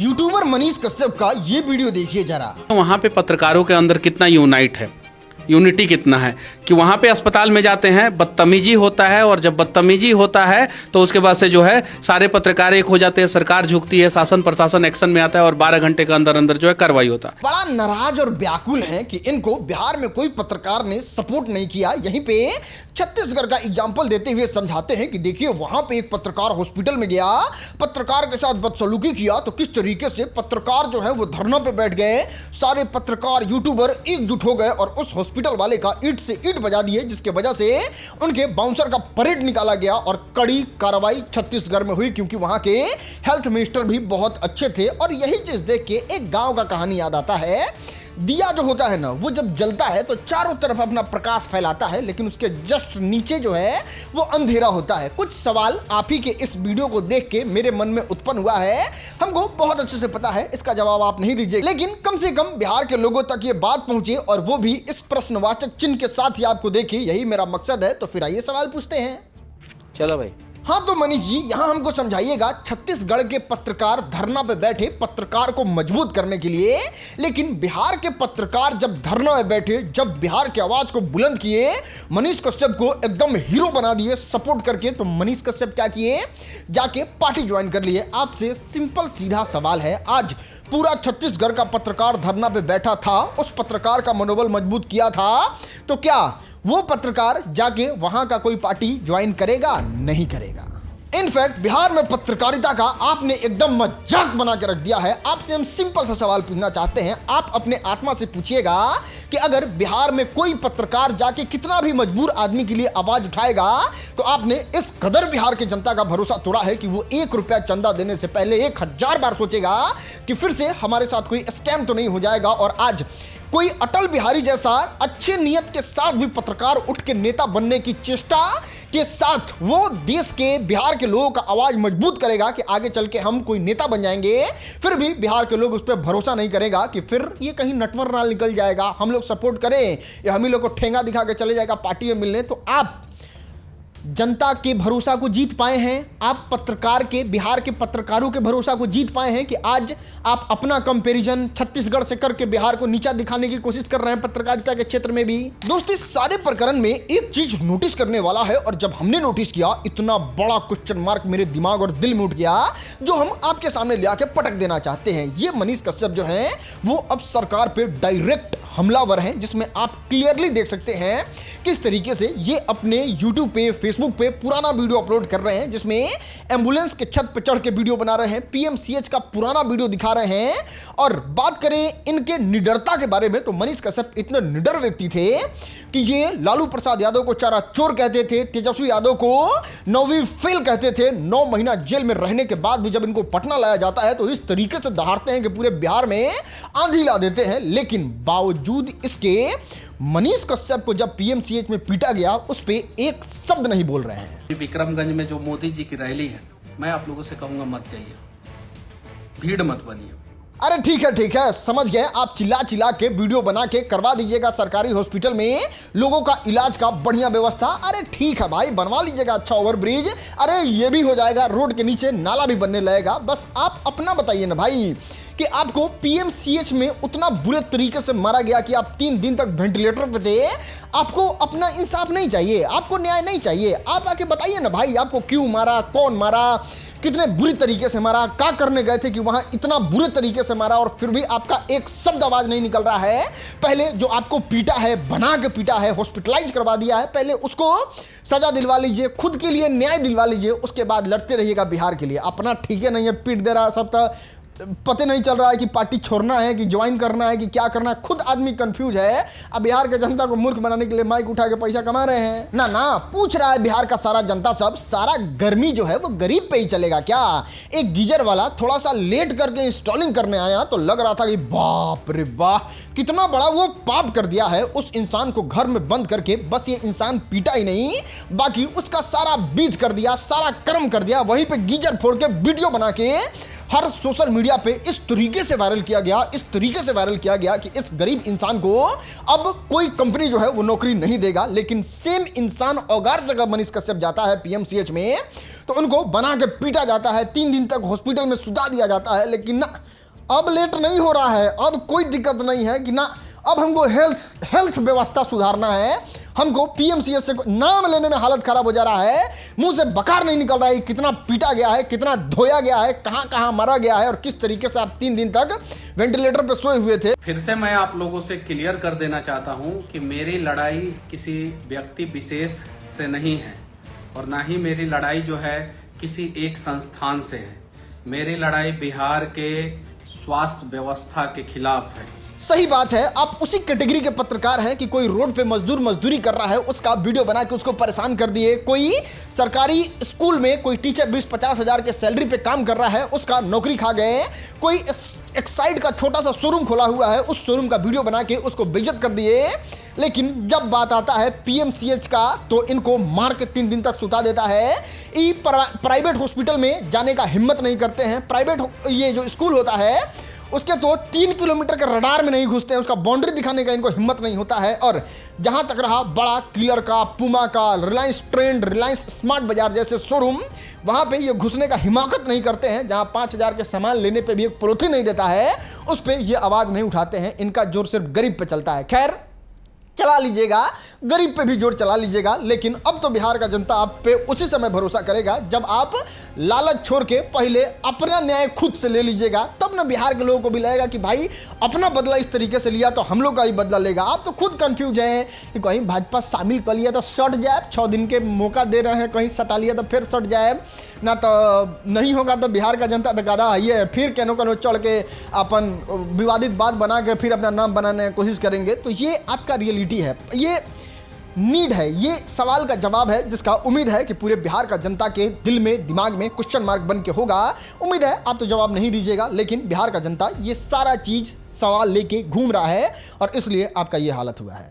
YouTuber Manish Kashyap का ये video देखिए जरा। वहाँ पे पत्रकारों के अंदर कितना यूनाइट है, यूनिटी कितना है कि वहाँ पे अस्पताल में जाते हैं, बदतमीजी होता है और जब बदतमीजी होता है तो उसके बाद से जो है सारे पत्रकार एक हो जाते हैं, सरकार झुकती है, शासन प्रशासन एक्शन में आता है और 12 घंटे के अंदर अंदर जो है कार्रवाई होता है। बड़ा नाराज और व्याकुल है कि इनको बिहार में कोई पत्रकार ने सपोर्ट नहीं किया। यहीं पे छत्तीसगढ़ का एग्जाम्पल देते हुए समझाते हैं कि देखिए वहां पे एक पत्रकार हॉस्पिटल में गया, पत्रकार के साथ बदसलूकी किया तो किस तरीके से पत्रकार जो है वो धरना पे बैठ गए, सारे पत्रकार यूट्यूबर एकजुट हो गए और उस हॉस्पिटल वाले का ईंट से ईंट बजा दिए, जिसके वजह से उनके बाउंसर का परेड निकाला गया और कड़ी कार्रवाई छत्तीसगढ़ में हुई, क्योंकि वहां के हेल्थ मिनिस्टर भी बहुत अच्छे थे। और यही चीज देख के एक गांव का कहानी याद आता है। दिया जो होता है ना, वो जब जलता है तो चारों तरफ अपना प्रकाश फैलाता है, लेकिन उसके जस्ट नीचे जो है वो अंधेरा होता है। कुछ सवाल आप ही के इस वीडियो को देख के मेरे मन में उत्पन्न हुआ है, हमको बहुत अच्छे से पता है, इसका जवाब आप नहीं दीजिए, लेकिन कम से कम बिहार के लोगों तक ये बात पहुंचे और वो भी इस प्रश्नवाचक चिन्ह के साथ ही आपको देखे, यही मेरा मकसद है। तो फिर आइए सवाल पूछते हैं। चलो भाई। हाँ तो मनीष जी, यहां हमको समझाइएगा, छत्तीसगढ़ के पत्रकार धरना पे बैठे पत्रकार को मजबूत करने के लिए, लेकिन बिहार के पत्रकार जब धरना में बैठे, जब बिहार की आवाज को बुलंद किए, मनीष कश्यप को एकदम हीरो बना दिए सपोर्ट करके, तो मनीष कश्यप क्या किए, जाके पार्टी ज्वाइन कर लिए। आपसे सिंपल सीधा सवाल है, आज पूरा छत्तीसगढ़ का पत्रकार धरना पे बैठा था, उस पत्रकार का मनोबल मजबूत किया था, तो क्या वो पत्रकार जाके वहां का कोई पार्टी ज्वाइन करेगा? नहीं करेगा। इनफैक्ट बिहार में पत्रकारिता का आपने एकदम मजाक बना के रख दिया है। आपसे हम सिंपल सा सवाल पूछना चाहते हैं, आप अपने आत्मा से पूछिएगा कि अगर बिहार में कोई पत्रकार जाके कितना भी मजबूर आदमी के लिए आवाज उठाएगा, तो आपने इस कदर बिहार की जनता का भरोसा तोड़ा है कि वो 1 रुपया चंदा देने से पहले 1000 बार सोचेगा कि फिर से हमारे साथ कोई स्कैम तो नहीं हो जाएगा। और आज कोई अटल बिहारी जैसा अच्छे नियत के साथ भी पत्रकार उठ के नेता बनने की चेष्टा के साथ वो देश के बिहार के लोगों का आवाज मजबूत करेगा कि आगे चल के हम कोई नेता बन जाएंगे, फिर भी बिहार के लोग उस पर भरोसा नहीं करेगा कि फिर ये कहीं नटवर ना निकल जाएगा, हम लोग सपोर्ट करें या हम ही लोग को ठेंगा दिखा के चले जाएगा पार्टी में मिलने। तो आप जनता के भरोसा को जीत पाए हैं, आप पत्रकार के, बिहार के पत्रकारों के भरोसा को जीत पाए हैं कि आज आप अपना कंपैरिजन छत्तीसगढ़ से करके बिहार को नीचा दिखाने की कोशिश कर रहे हैं पत्रकारिता के क्षेत्र में भी। दोस्तों, इस सारे प्रकरण में एक चीज नोटिस करने वाला है, और जब हमने नोटिस किया, इतना बड़ा क्वेश्चन मार्क मेरे दिमाग और दिल में उठ गया, जो हम आपके सामने ले आके पटक देना चाहते हैं। ये मनीष कश्यप जो है वो अब सरकार पे डायरेक्ट हमलावर हैं, जिसमें आप क्लियरली देख सकते हैं किस तरीके से ये अपने YouTube पे, Facebook पे पुराना वीडियो अपलोड कर रहे हैं, जिसमें एम्बुलेंस के छत पे चढ़ के वीडियो बना रहे हैं, PMCH का पुराना वीडियो दिखा रहे हैं। और बात करें इनके निडरता के बारे में, तो मनीष कश्यप इतने निडर व्यक्ति थे कि ये लालू प्रसाद यादव को चारा चोर कहते थे, तेजस्वी यादव को 9वीं फेल कहते थे। 9 महीना जेल में रहने के बाद भी जब इनको पटना लाया जाता है तो इस तरीके से दहाड़ते हैं कि पूरे बिहार में आंधी ला देते हैं। लेकिन बावजूद इसके मनीष कश्यप को जब PMCH में पीटा गया, उस पे एक शब्द नहीं बोल रहे हैं। विक्रमगंज में जो मोदी जी की रैली है, मैं आप लोगों से कहूंगा मत जाइए, भीड़ मत बनिए। अरे ठीक है, समझ गए। आप चिल्ला चिल्ला के वीडियो बना के करवा दीजिएगा सरकारी हॉस्पिटल में लोगों का इलाज का बढ़िया व्यवस्था। अरे ठीक है भाई, बनवा लीजिएगा अच्छा ओवरब्रिज, अरे ये भी हो जाएगा, रोड के नीचे नाला भी बनने लगेगा। बस आप अपना बताइए ना भाई कि आपको PMCH में उतना बुरे तरीके से मारा गया कि आप 3 दिन तक वेंटिलेटर पे थे, आपको अपना इंसाफ नहीं चाहिए, आपको न्याय नहीं चाहिए? आप आके बताइए ना भाई, आपको क्यों मारा, कौन मारा, कितने बुरी तरीके से मारा, क्या करने गए थे कि वहां इतना बुरे तरीके से मारा, और फिर भी आपका एक शब्द आवाज नहीं निकल रहा है। पहले जो आपको पीटा है, बना के पीटा है, हॉस्पिटलाइज करवा दिया है, पहले उसको सजा दिलवा लीजिए, खुद के लिए न्याय दिलवा लीजिए, उसके बाद लड़ते रहिएगा बिहार के लिए। अपना ठीक है नहीं है, पीट दे रहा सब, पता नहीं चल रहा है कि पार्टी छोड़ना है कि ज्वाइन करना है कि क्या करना है, खुद आदमी कंफ्यूज है। अब बिहार के जनता को मूर्ख बनाने के लिए माइक उठा के पैसा कमा रहे हैं। ना पूछ रहा है बिहार का सारा जनता, सब सारा गर्मी जो है वो गरीब पे ही चलेगा क्या? एक गीजर वाला थोड़ा सा लेट करके इंस्टॉलिंग करने आया तो लग रहा था कि बाप रे बाप, कितना बड़ा वो पाप कर दिया है उस इंसान को घर में बंद करके। बस ये इंसान पीटा ही नहीं, बाकी उसका सारा बीत कर दिया, सारा कर्म कर दिया। वहीं पे गीजर फोड़ के वीडियो बना के हर सोशल मीडिया पे इस तरीके से वायरल किया गया कि इस गरीब इंसान को अब कोई कंपनी जो है वो नौकरी नहीं देगा। लेकिन सेम इंसान औगार जगह मनीष कश्यप जाता है PMCH में, तो उनको बना के पीटा जाता है, 3 दिन तक हॉस्पिटल में सुता दिया जाता है। लेकिन ना, अब लेट नहीं हो रहा है, अब कोई दिक्कत नहीं है कि ना अब हमको हेल्थ व्यवस्था सुधारना है, हमको पीएमसीएच से नाम लेने में हालत खराब हो जा रहा है, मुंह से बकार नहीं निकल रहा है, कितना पीटा गया है, कितना धोया गया है, कहां कहां मारा गया है और किस तरीके से आप 3 दिन तक वेंटिलेटर पर सोए हुए थे। फिर से मैं आप लोगों से क्लियर कर देना चाहता हूं कि मेरी लड़ाई किसी व्यक्ति विशेष से नहीं है और ना ही मेरी लड़ाई जो है किसी एक संस्थान से है। मेरी लड़ाई बिहार के स्वास्थ्य व्यवस्था के खिलाफ है। सही बात है, आप उसी कैटेगरी के पत्रकार हैं कि कोई रोड पे मजदूरी कर रहा है, उसका वीडियो बना के उसको परेशान कर दिए। कोई सरकारी स्कूल में कोई टीचर 20-50 हज़ार के सैलरी पे काम कर रहा है, उसका नौकरी खा गए। कोई एक साइड का छोटा सा शोरूम खोला हुआ है, उस शोरूम का वीडियो बना के उसको बेइज्जत कर दिए। लेकिन जब बात आता है पीएमसीएच का तो इनको मार के 3 दिन तक सुता देता है। ये प्राइवेट हॉस्पिटल में जाने का हिम्मत नहीं करते हैं। प्राइवेट ये जो स्कूल होता है उसके तो 3 किलोमीटर के रडार में नहीं घुसते हैं, उसका बाउंड्री दिखाने का इनको हिम्मत नहीं होता है। और जहां तक रहा बड़ा किलर का, पुमा का, रिलायंस ट्रेंड, रिलायंस स्मार्ट बाजार जैसे शोरूम, वहां पे ये घुसने का हिमाकत नहीं करते हैं। जहां 5,000 के सामान लेने पे भी एक पड़ोसी नहीं देता है, उस पर ये आवाज़ नहीं उठाते हैं। इनका जोर सिर्फ गरीब पे चलता है। खैर, चला लीजिएगा, गरीब पे भी जोर चला लीजिएगा, लेकिन अब तो बिहार का जनता आप पे उसी समय भरोसा करेगा जब आप लालच छोड़ के पहले अपना न्याय खुद से ले लीजिएगा। तब ना बिहार के लोगों को भी लगेगा कि भाई अपना बदला इस तरीके से लिया तो हम लोग का ही बदला लेगा। आप तो खुद कंफ्यूज हैं कि कहीं भाजपा शामिल कर लिया तो सट जाए, 6 दिन के मौका दे रहे हैं, कहीं सटा लिया तो फिर सट जाए ना, तो नहीं होगा तो बिहार का जनता तो गादा है, फिर केनो चढ़ के अपन विवादित बात बना के फिर अपना नाम बनाने की कोशिश करेंगे। तो ये आपका रियलिटी है, ये नीड है, ये सवाल का जवाब है जिसका उम्मीद है कि पूरे बिहार का जनता के दिल में, दिमाग में क्वेश्चन मार्क बन के होगा। उम्मीद है आप तो जवाब नहीं दीजिएगा, लेकिन बिहार का जनता ये सारा चीज़ सवाल लेके घूम रहा है और इसलिए आपका ये हालत हुआ है।